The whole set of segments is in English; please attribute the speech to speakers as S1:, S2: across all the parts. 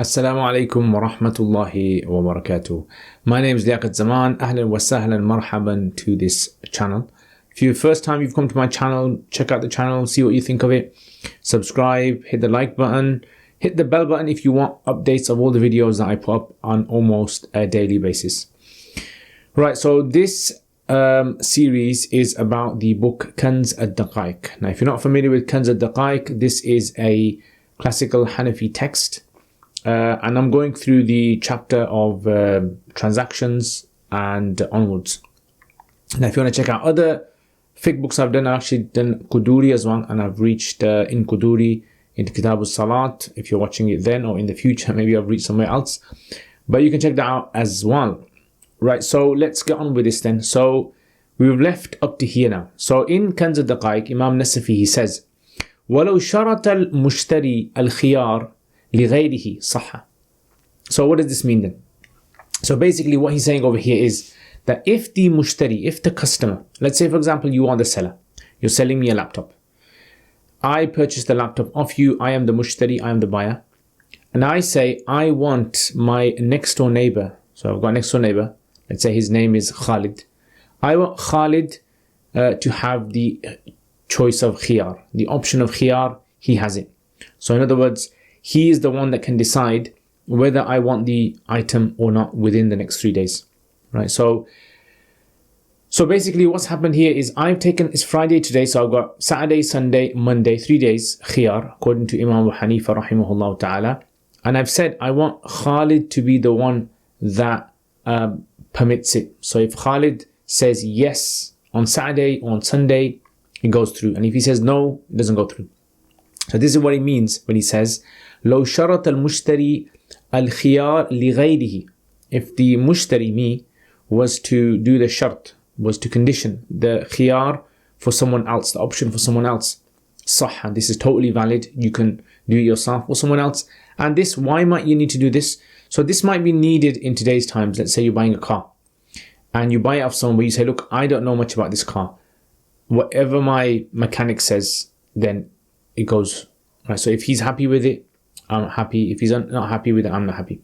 S1: Assalamu alaikum wa rahmatullahi wa barakatuh. My name is Liaquat Zaman. Ahlan wa sahlan marhaban to this channel. If you're the first time you've come to my channel, check out the channel, see what you think of it. Subscribe, hit the like button, hit the bell button if you want updates of all the videos that I put up on almost a daily basis. Right, so this series is about the book Kanz al-Daqaiq. Now, if you're not familiar with Kanz al-Daqaiq, this is a classical Hanafi text. And I'm going through the chapter of transactions and onwards. Now, if you want to check out other fiqh books I've done, I've actually done Qudoori as well, and I've reached in Qudoori into Kitab al-Salat. If you're watching it then or in the future, maybe I've reached somewhere else. But you can check that out as well. Right, so let's get on with this then. So we've left up to here now. So in Kanz al-Daqaiq, Imam Nasafi, he says, وَلَوْ شَرَطَ الْمُشْتَرِي الْخِيَارِ لِغَيْرِهِ صَحَّ. So what does this mean then? So basically what he's saying over here is that if the mushtari, if the customer, let's say for example you are the seller, you're selling me a laptop. I purchased the laptop off you, I am the mushtari, I am the buyer. And I say I want my next door neighbor, so I've got a next door neighbor, let's say his name is Khalid. I want Khalid to have the choice of khiyar, the option of khiyar, he has it. So in other words, he is the one that can decide whether I want the item or not within the next 3 days, right? So basically what's happened here is I've taken, it's Friday today, so I've got Saturday, Sunday, Monday, 3 days, khiyar, according to Imam Abu Hanifa rahimahullah ta'ala. And I've said I want Khalid to be the one that permits it. So if Khalid says yes on Saturday or on Sunday, it goes through. And if he says no, it doesn't go through. So this is what he means when he says, لو شرط المشتري الخيار لغيره. If the mushtari, me, was to do the shart, was to condition the khiyar for someone else, the option for someone else, صح, this is totally valid, you can do it yourself or someone else. And this, why might you need to do this? So this might be needed in today's times. Let's say you're buying a car and you buy it off someone, but you say, look, I don't know much about this car. Whatever my mechanic says, then it goes, right? So if he's happy with it, I'm happy. If he's not happy with it, I'm not happy.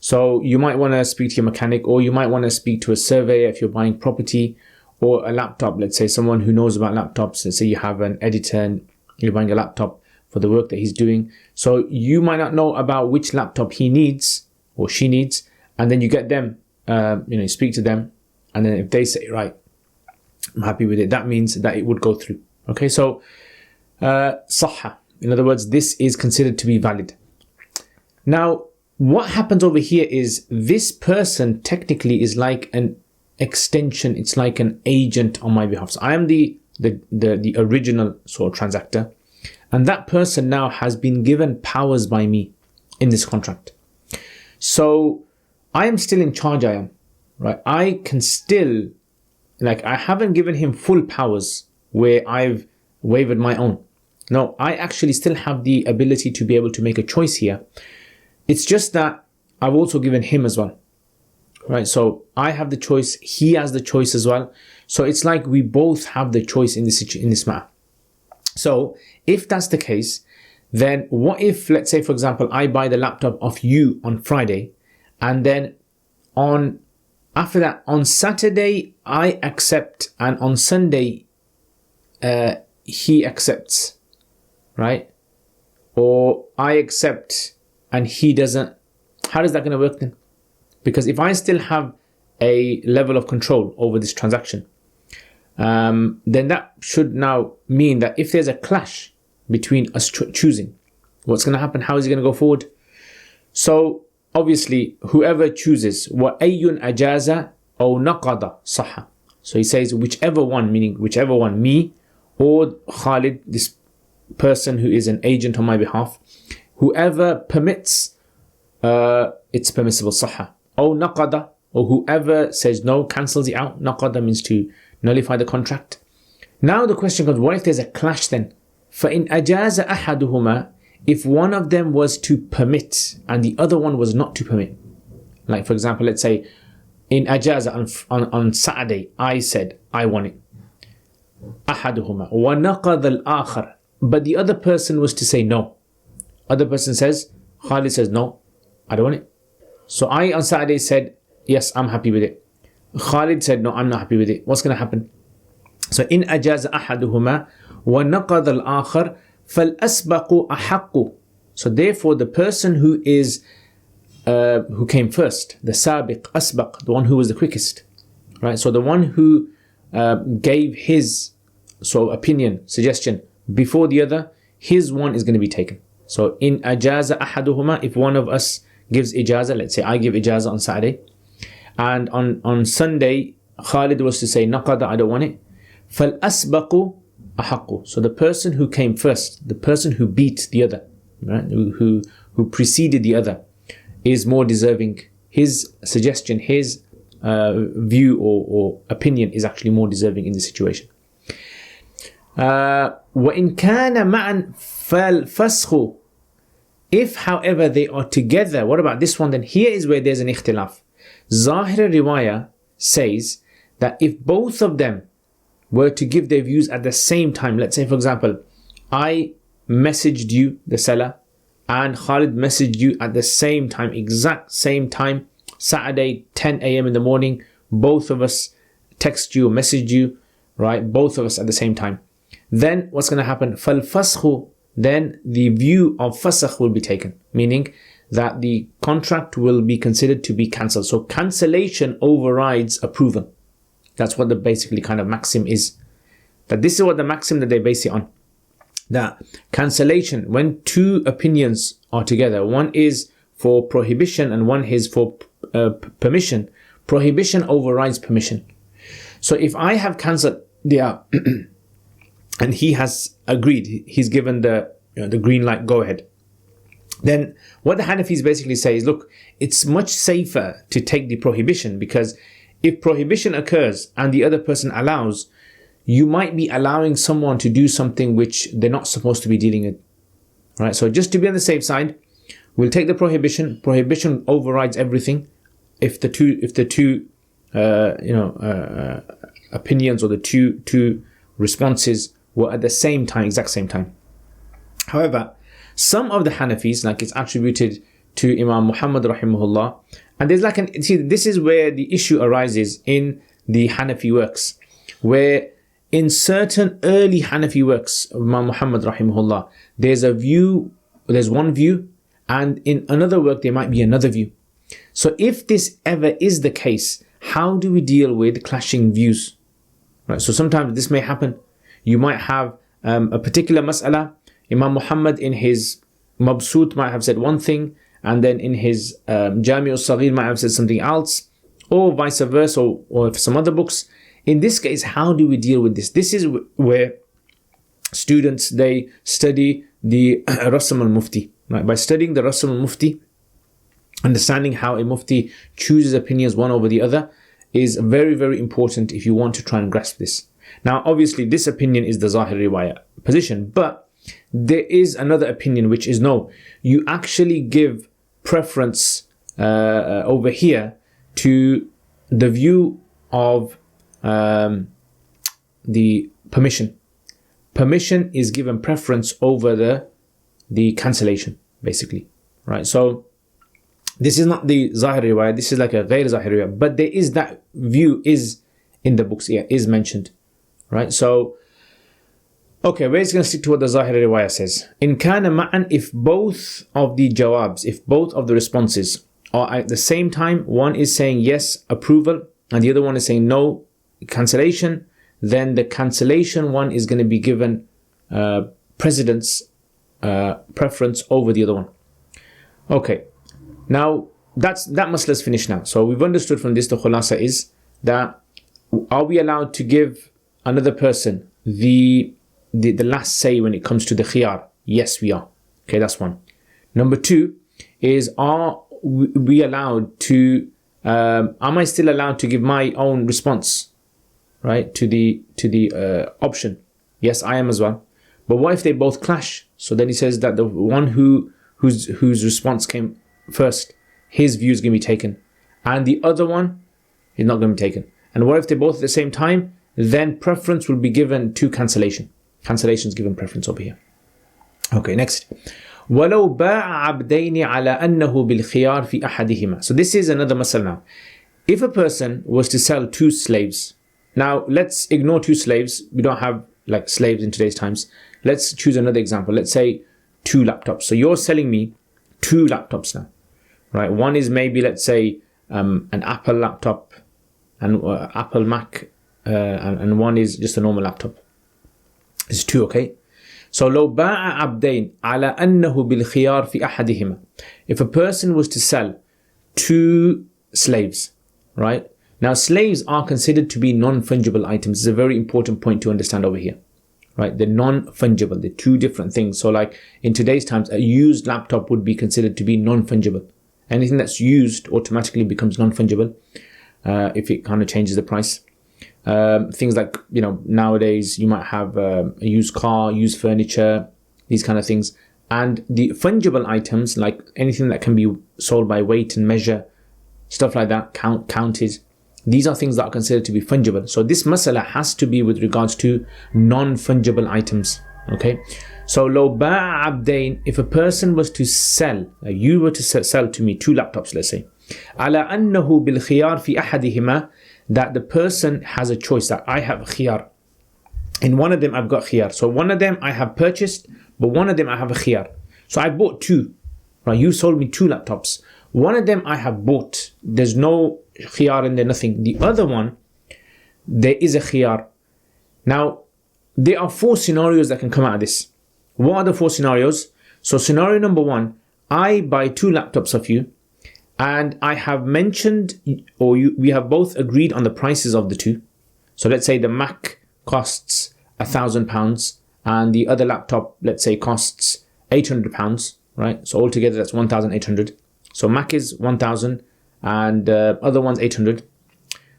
S1: So you might want to speak to your mechanic, or you might want to speak to a surveyor if you're buying property, or a laptop. Let's say someone who knows about laptops. Let's say you have an editor and you're buying a laptop for the work that he's doing. So you might not know about which laptop he needs or she needs, and then you get them, you speak to them, and then if they say, right, I'm happy with it, that means that it would go through. Okay, so صح. In other words, this is considered to be valid. Now, what happens over here is this person technically is like an extension. It's like an agent on my behalf. So I am the original sort of transactor, and that person now has been given powers by me in this contract. So I am still in charge. I am, right? I can still, like, I haven't given him full powers where I've wavered my own. No, I actually still have the ability to be able to make a choice here. It's just that I've also given him as well, right? So I have the choice, he has the choice as well. So it's like we both have the choice in this matter. So if that's the case, then what if, let's say for example, I buy the laptop off you on Friday, and then after that on Saturday I accept, and on Sunday he accepts, right? Or I accept and he doesn't. How is that going to work then? Because if I still have a level of control over this transaction, then that should now mean that if there's a clash between us choosing, what's going to happen? How is it going to go forward? So obviously whoever chooses, وَأَيٌّ أَجَازَ أَوْ نَقَضَ صَحَّ. So he says whichever one, meaning whichever one, me or Khalid, this person who is an agent on my behalf, whoever permits, it's permissible, صحة. أو نقض, or whoever says no, cancels it out. نقض means to nullify the contract. Now the question comes, what if there's a clash then? فَإِنْ أَجَازَ أَحَدُهُمَا, if one of them was to permit and the other one was not to permit. Like for example, let's say in أجازة on Saturday, I said I want it. أحدهما وَنَقَضَ الْآخَرِ, but the other person was to say no. Other person says, Khalid says no, I don't want it. So I on Saturday said, yes, I'm happy with it. Khalid said, no, I'm not happy with it. What's going to happen? So in أجاز أحدهما ونقض الآخر فالأسبق أحق. So therefore the person who came first, the sabiq, asbaq, the one who was the quickest, right? So the one who gave his opinion, suggestion before the other, his one is going to be taken. So in ajaza ahaduhuma, if one of us gives ijaza, let's say I give ijaza on Saturday, and on Sunday Khalid was to say naqada, I don't want it, fal asbaqu ahaqu. So the person who came first, the person who beat the other, right, who preceded the other, is more deserving. His suggestion, his view or opinion is actually more deserving in this situation. وَإِنْ كَانَ مَعًا فَالْفَسْخُ. If, however, they are together, what about this one then? Here is where there's an ikhtilaf. Zahir riwayah says that if both of them were to give their views at the same time, let's say for example, I messaged you, the seller, and Khalid messaged you at the same time, exact same time, Saturday, 10 a.m. in the morning, both of us text you or messaged you, right? Both of us at the same time. Then what's going to happen? فَالْفَسْخُ. Then the view of fasakh will be taken, meaning that the contract will be considered to be cancelled. So cancellation overrides approval. That's what the basically kind of maxim is. That this is what the maxim that they base it on. That cancellation, when two opinions are together, one is for prohibition and one is for permission, prohibition overrides permission. So if I have cancelled and he has agreed, he's given the green light, go ahead, then what the Hanafis basically say is, look, it's much safer to take the prohibition, because if prohibition occurs and the other person allows, you might be allowing someone to do something which they're not supposed to be dealing with. Right? So just to be on the safe side, we'll take the prohibition. Prohibition overrides everything. If the two opinions or the two responses were at the same time, exact same time. However, some of the Hanafis, like it's attributed to Imam Muhammad rahimahullah, and there's this is where the issue arises in the Hanafi works, where in certain early Hanafi works of Imam Muhammad rahimahullah, there's one view, and in another work there might be another view. So if this ever is the case, how do we deal with clashing views? Right, so sometimes this may happen. You might have a particular mas'ala, Imam Muhammad in his Mabsut might have said one thing, and then in his Jami' al-Saghir might have said something else, or vice versa, or some other books. In this case, how do we deal with this? This is where students, they study the Rasm al-Mufti. Right? By studying the Rasm al-Mufti, understanding how a Mufti chooses opinions one over the other is very, very important if you want to try and grasp this. Now, obviously, this opinion is the Zahir Riwayah position, but there is another opinion which is no, you actually give preference over here to the view of the permission. Permission is given preference over the cancellation, basically, right? So this is not the Zahir Riwayah, this is like a Ghair Zahir Riwayah, but there is that view is in the books here, is mentioned, right? So okay, we're just going to stick to what the Zahir Riwayah says. In kana ma'an, if both of the jawabs, if both of the responses are at the same time, one is saying yes, approval, and the other one is saying no, cancellation, then the cancellation one is going to be given precedence, preference over the other one. Okay, now that mas'ala's finished now. So we've understood from this, the khulasa is that, are we allowed to give another person the last say when it comes to the khiyar? Yes, we are. Okay, that's one. Number two is, are we allowed to, am I still allowed to give my own response, right, to the option? Yes, I am as well. But what if they both clash? So then he says that the one whose response came first, his view is going to be taken, and the other one is not going to be taken. And what if they're both at the same time? Then preference will be given to cancellation. Cancellation is given preference over here. Okay, next. وَلَوْ بَاعَ عَبْدَيْنِ عَلَى أَنَّهُ بِالْخِيَارِ فِي أَحَدِهِمَا. So this is another masala now. If a person was to sell two slaves, now let's ignore two slaves, we don't have like slaves in today's times. Let's choose another example. Let's say two laptops. So you're selling me two laptops now, right? One is maybe, let's say, an Apple laptop and Apple Mac, and one is just a normal laptop. It's two, okay? So لو باع عبدين على أنه بالخيار في أحدهما. If a person was to sell two slaves, right? Now slaves are considered to be non-fungible items. It's a very important point to understand over here, right? They're non-fungible. They're two different things. So like in today's times, a used laptop would be considered to be non-fungible. Anything that's used automatically becomes non-fungible if it kind of changes the price. Things like, you know, nowadays you might have a used car, used furniture, these kind of things. And the fungible items, like anything that can be sold by weight and measure, stuff like that, counted, these are things that are considered to be fungible. So this masala has to be with regards to non-fungible items, okay? So لو باع عبدين, if a person was to sell, you were to sell to me two laptops, let's say, على أنه بالخيار في أحدهما, that the person has a choice, that I have khiyar. In one of them I've got khiyar. So one of them I have purchased, but one of them I have a khiyar. So I bought two, right? You sold me two laptops. One of them I have bought. There's no khiyar in there, nothing. The other one, there is a khiyar. Now, there are four scenarios that can come out of this. What are the four scenarios? So scenario number one, I buy two laptops of you, and I have mentioned, or we have both agreed on the prices of the two. So let's say the Mac costs £1,000 and the other laptop, let's say, costs £800, right? So altogether that's 1,800. So Mac is 1,000 and other one's 800.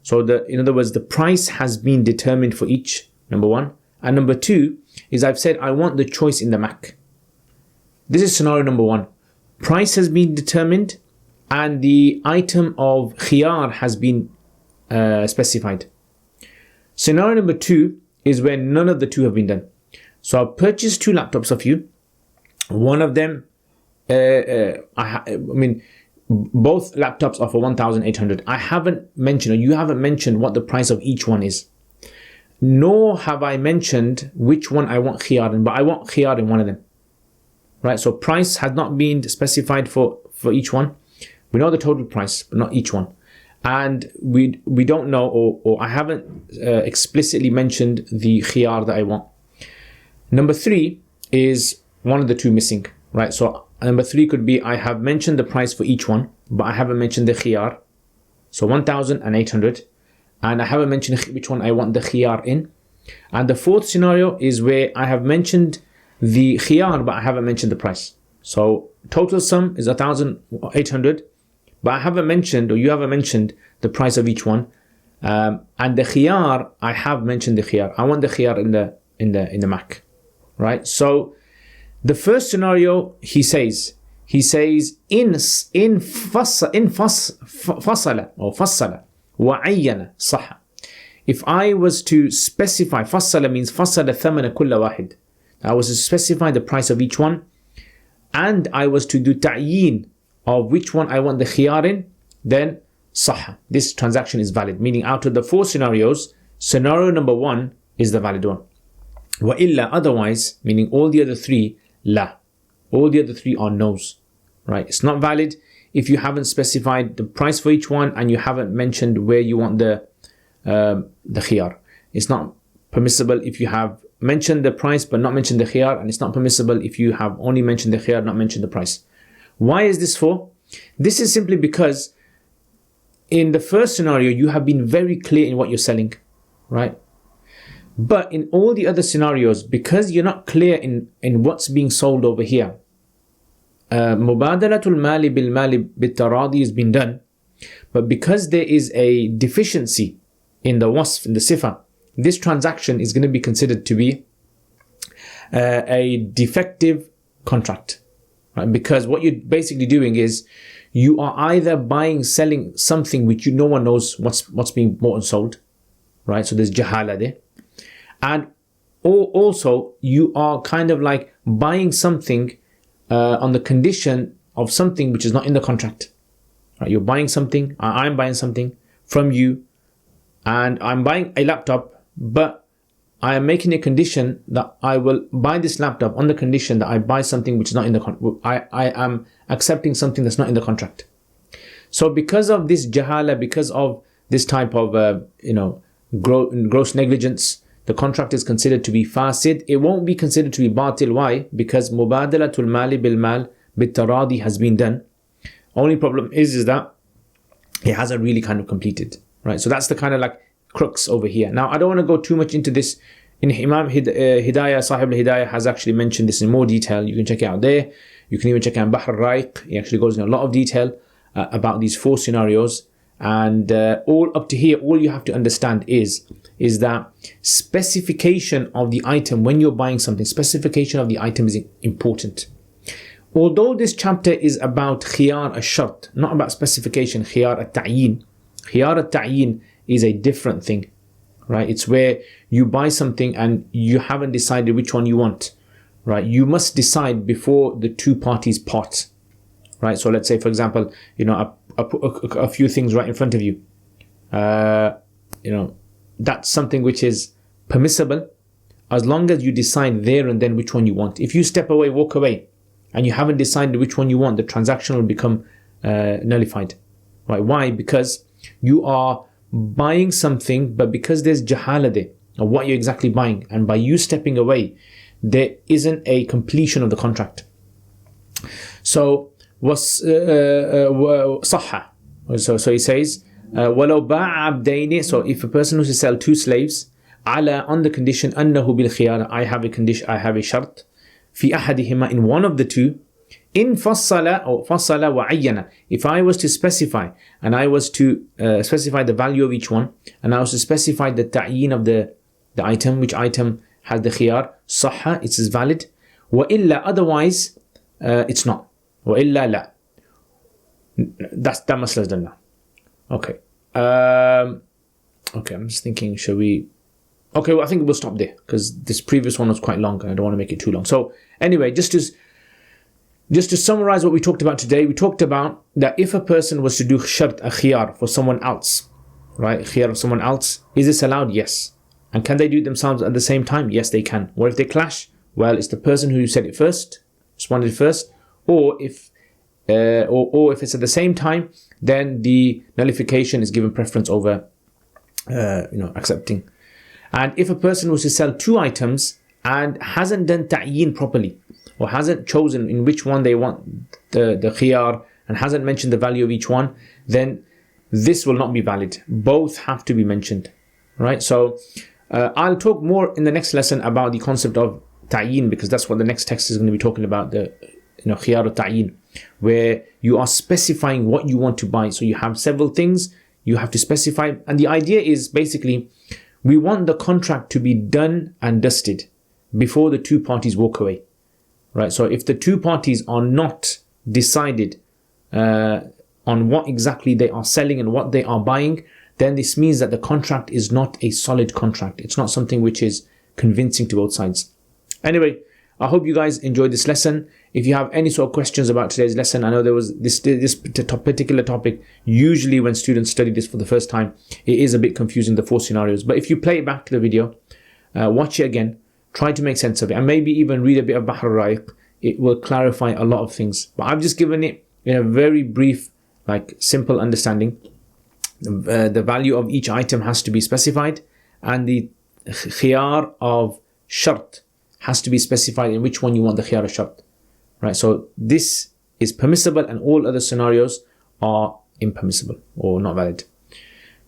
S1: So in other words, the price has been determined for each, number one. And number two is I've said I want the choice in the Mac. This is scenario number one. Price has been determined and the item of khiyar has been specified. Scenario number two is where none of the two have been done. So I've purchased two laptops of you. One of them, both laptops are for 1,800. I haven't mentioned, or you haven't mentioned what the price of each one is. Nor have I mentioned which one I want khiyar in, but I want khiyar in one of them. Right, so price has not been specified for each one. We know the total price, but not each one. And we don't know, or I haven't explicitly mentioned the khiyar that I want. Number three is one of the two missing, right? So number three could be I have mentioned the price for each one, but I haven't mentioned the khiyar. So 1,800. And I haven't mentioned which one I want the khiyar in. And the fourth scenario is where I have mentioned the khiyar, but I haven't mentioned the price. So total sum is 1,800, but I haven't mentioned, or you haven't mentioned, the price of each one. And the khiyar, I have mentioned the khiyar. I want the khiyar in the Mac, right? So the first scenario, he says in fasala or fassala wa ayyana sahha. If I was to specify, fassala means fassala thamana kulla wahid. I was to specify the price of each one, and I was to do ta'yin of which one I want the khiyar in, then sahha. This transaction is valid. Meaning out of the four scenarios, scenario number one is the valid one. Wa illa, otherwise, meaning all the other three, la. All the other three are no's. Right? It's not valid if you haven't specified the price for each one and you haven't mentioned where you want the khiyar. It's not permissible if you have mentioned the price but not mentioned the khiyar, and it's not permissible if you have only mentioned the khiyar, not mentioned the price. Why is this for? This is simply because in the first scenario you have been very clear in what you're selling, right? But in all the other scenarios, because you're not clear in what's being sold over here, mubadalatul mali bil mali bit taradi has been done, but because there is a deficiency in the wasf, in the sifa, this transaction is going to be considered to be a defective contract, right? Because what you're basically doing is you are either selling something which no one knows what's being bought and sold, right? So there's jahala there. And also you are kind of like buying something on the condition of something which is not in the contract. Right? You're buying something, I'm buying something from you, and I'm buying a laptop, but I am making a condition that I will buy this laptop on the condition that I buy something which is not in the contract. I am accepting something that's not in the contract. So because of this jahala, because of this type of gross negligence, the contract is considered to be fasid. It won't be considered to be batil. Why? Because mubadalatul mali bil mal bitaradi has been done. Only problem is that it hasn't really kind of completed, right? So that's the kind of like crux over here. Now I don't want to go too much into this. In Imam Hidayah, Sahib al-Hidayah has actually mentioned this in more detail. You can check it out there. You can even check out Bahr al-Raiq. He actually goes in a lot of detail about these 4 scenarios. And all up to here, all you have to understand is that specification of the item when you're buying something, specification of the item is important. Although this chapter is about khiyar al-shart, not about specification, khiyar al-ta'yin. Khiyar al-ta'yin is a different thing, right? It's where you buy something and you haven't decided which one you want, right? You must decide before the 2 parties part, right? So let's say, for example, I put a few things right in front of you. That's something which is permissible as long as you decide there and then which one you want. If you step away, walk away, and you haven't decided which one you want, the transaction will become nullified, right? Why? Because you are buying something, but because there's jahala there of what you're exactly buying, and by you stepping away, there isn't a completion of the contract. So was صح. So he says ولو باع عبدين. So if a person who to sell 2 slaves على, on the condition أنه بالخيار, I have a condition, I have a shart في أحدهما, in one of the 2, in فصل or فصل وعين. If I was to specify, and I was to specify the value of each one, and I was to specify the ta'yin of the item, which item has the khiyar, صح, it is valid. وإلا, otherwise it's not. وإلا لا. That masla is done now. Okay. Okay, I'm just thinking, shall we... Okay, well, I think we'll stop there, because this previous one was quite long, and I don't want to make it too long. So anyway, just to summarize what we talked about today, we talked about that if a person was to do shart, a khiyar for someone else, right? Khiyar of someone else, is this allowed? Yes. And can they do it themselves at the same time? Yes, they can. What if they clash? Well, it's the person who said it first, responded first, or if it's at the same time, then the nullification is given preference over accepting. And if a person was to sell 2 items and hasn't done ta'yin properly, or hasn't chosen in which one they want the khiyar, and hasn't mentioned the value of each one, then this will not be valid. Both have to be mentioned, right? So I'll talk more in the next lesson about the concept of ta'yin, because that's what the next text is going to be talking about, the khiyar al-ta'yin, where you are specifying what you want to buy. So you have several things you have to specify, and the idea is basically we want the contract to be done and dusted before the 2 parties walk away, right? So if the 2 parties are not decided on what exactly they are selling and what they are buying, then this means that the contract is not a solid contract. It's not something which is convincing to both sides. Anyway, I hope you guys enjoyed this lesson. If you have any sort of questions about today's lesson, I know there was this particular topic. Usually when students study this for the first time, it is a bit confusing, the 4 scenarios. But if you play it back to the video, watch it again, try to make sense of it, and maybe even read a bit of Bahr al-Raiq, it will clarify a lot of things. But I've just given it in a very brief, simple understanding. The value of each item has to be specified, and the khiyar of shart has to be specified in which one you want the khiyar shart, right? So this is permissible, and all other scenarios are impermissible or not valid.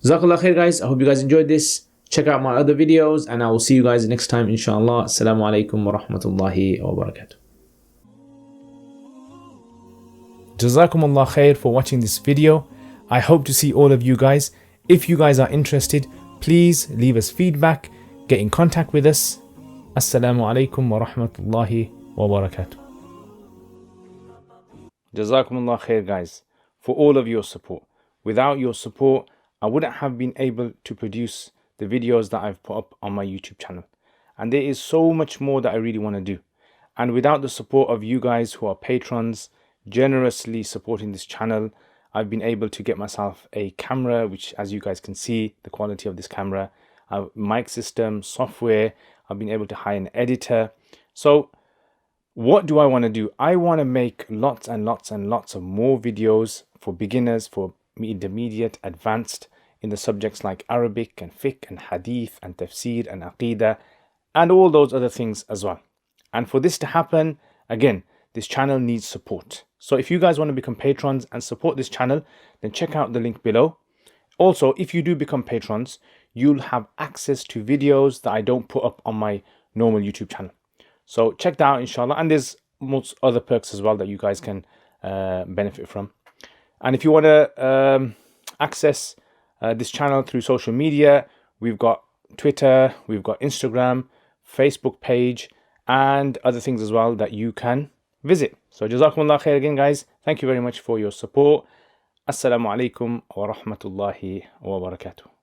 S1: Jazakallah khair, guys. I hope you guys enjoyed this. Check out my other videos, and I will see you guys next time, inshallah. Assalamu alaikum wa rahmatullahi wa barakatuh. Jazakumullah khair for watching this video. I hope to see all of you guys. If you guys are interested, please leave us feedback, get in contact with us. Assalamu alaikum wa rahmatullahi wa barakatuh. Jazakumullah khair, guys, for all of your support. Without your support, I wouldn't have been able to produce the videos that I've put up on my YouTube channel. And there is so much more that I really want to do. And without the support of you guys who are patrons, generously supporting this channel, I've been able to get myself a camera, which as you guys can see, the quality of this camera, mic system, software. I've been able to hire an editor. So what do I want to do? I want to make lots and lots and lots of more videos for beginners, for intermediate, advanced in the subjects like Arabic and fiqh and hadith and tafsir and aqidah and all those other things as well. And for this to happen, again, this channel needs support. So if you guys want to become patrons and support this channel, then check out the link below. Also, if you do become patrons, you'll have access to videos that I don't put up on my normal YouTube channel. So check that out, inshallah. And there's most other perks as well that you guys can benefit from. And if you want to access this channel through social media, we've got Twitter, we've got Instagram, Facebook page, and other things as well that you can visit. So jazakumullah khair again, guys. Thank you very much for your support. Assalamu alaikum wa rahmatullahi wa barakatuh.